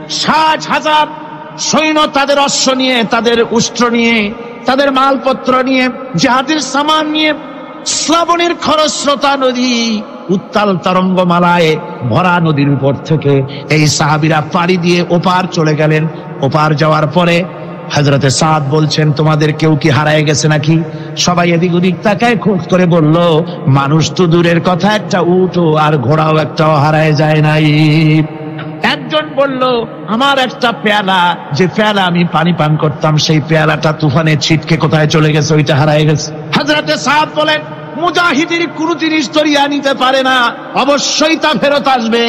60,000 সৈন্য তাদের অশ্ব নিয়ে, তাদের উষ্ট্র নিয়ে, তাদের মালপত্র নিয়ে, জিহাদের সামান নিয়ে শ্রাবণের খরস্রোতা নদী, উত্তাল তরঙ্গমালায় ভরা নদীর উপর থেকে এই সাহাবীরা পাড়ি দিয়ে ওপার চলে গেলেন। ওপার যাওয়ার পরে হযরতে সাদ বলছেন, তোমাদের কেউ কি হারায় গেছে নাকি? সবাই এদিক ওদিক তাকায়, খুব করে বলল, মানুষ তো দূরের কথা, একটা উট আর ঘোড়াও একটাও হারায় যায় নাই। একজন বলল, আমার একটা পেয়ালা, যে পেয়ালা আমি পানি পান করতাম, সেই পেয়ালাটা তুফানে ছিটকে কোথায় চলে গেছে, ওইটা হারায় গেছে। হযরতে সাদ বলেন, মুজাহিদের কোন জিনিস দরিয়া নিতে পারে না, অবশ্যই তা ফেরত আসবে।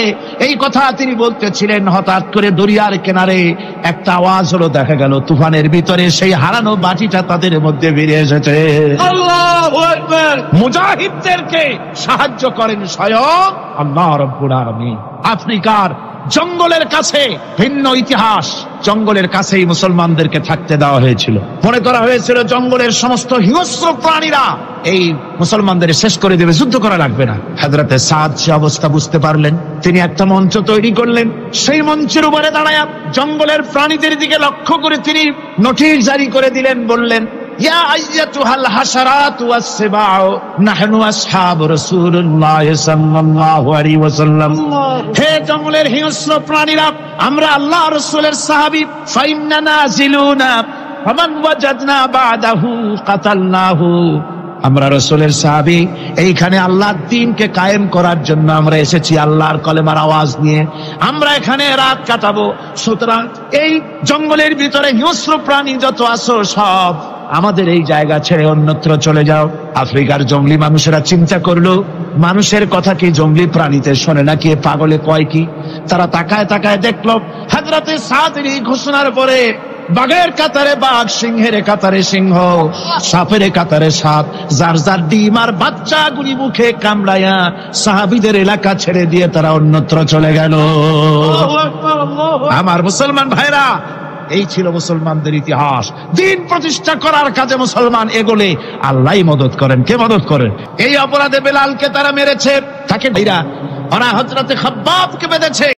এই কথা তিনি বলতেছিলেন, হঠাৎ করে দরিয়ার কিনারে একটা আওয়াজ হলো, দেখা গেল তুফানের ভিতরে সেই হারানো বাটিটা তাদের মধ্যে বেরিয়ে এসেছে। আল্লাহু আকবার! মুজাহিদদেরকে সাহায্য করেন স্বয়ং আল্লাহ রাব্বুল আলামিন। আফ্রিকার জঙ্গলের কাছে ভিন্ন ইতিহাস, জঙ্গলের কাছেই মুসলমানদেরকে থাকতে দেওয়া হয়েছিল। মনে করা হয়েছিল জঙ্গলের সমস্ত হিংস্র প্রাণীরা এই মুসলমানদের শেষ করে দেবে, যুদ্ধ করা লাগবে না। হযরতে সাদ সে অবস্থা বুঝতে পারলেন, তিনি একটা মঞ্চ তৈরি করলেন। সেই মঞ্চের উপরে দাঁড়ায়া জঙ্গলের প্রাণীদের দিকে লক্ষ্য করে তিনি নোটিশ জারি করে দিলেন, বললেন, ইয়া আইয়াতুহাল হাশারাতু ওয়াস-সিবাউ নাহনু আসহাবু রাসূলুল্লাহ সাল্লাল্লাহু আলাইহি ওয়াসাল্লাম। হে জঙ্গলের হিংস্র প্রাণীরা, আমরা আল্লাহ রাসূলের সাহাবী, ফাইন্না নাজিলুনা ফামান ওয়াজাদনা বাদাহু কাতালনাহু। আমরা রাসূলের সাহাবী, এইখানে আল্লাহর দ্বীনকে কায়েম করার জন্য আমরা এসেছি, আল্লাহর কলেমার আওয়াজ নিয়ে আমরা এখানে রাত কাটাবো। সুতরাং এই জঙ্গলের ভিতরে হিংস্র প্রাণী যত আছো, সব আমাদের এই জায়গা ছেড়ে অন্যত্র চলে যাও। আফ্রিকার জঙ্গলি মানুষেরা চিন্তা করলো, মানুষের কথা কি জঙ্গলি প্রাণীতে শোনে নাকি, পাগলে কয় কি? তারা তাকায় তাকায় দেখলো, হযরতে সাদের এই ঘোষণার পরে বাঘের কাতারে বাঘ, সিংহের কাতারে সিংহ, সাপের কাতারে সাপ, যার যার ডিম আর বাচ্চা গুলি মুখে কামড়ায়া সাহাবীদের এলাকা ছেড়ে দিয়ে তারা অন্যত্র চলে গেল। আমার মুসলমান ভাইরা, এই ছিল মুসলমানদের ইতিহাস। দ্বীন প্রতিষ্ঠা করার কাজে মুসলমান এগোলে আল্লাহই মদত করেন। কে মদত করেন? এই অপরাধে বেলালকে তারা মেরেছে, তাকে ওরা হযরতে খাব্বাবকে বেঁধেছে।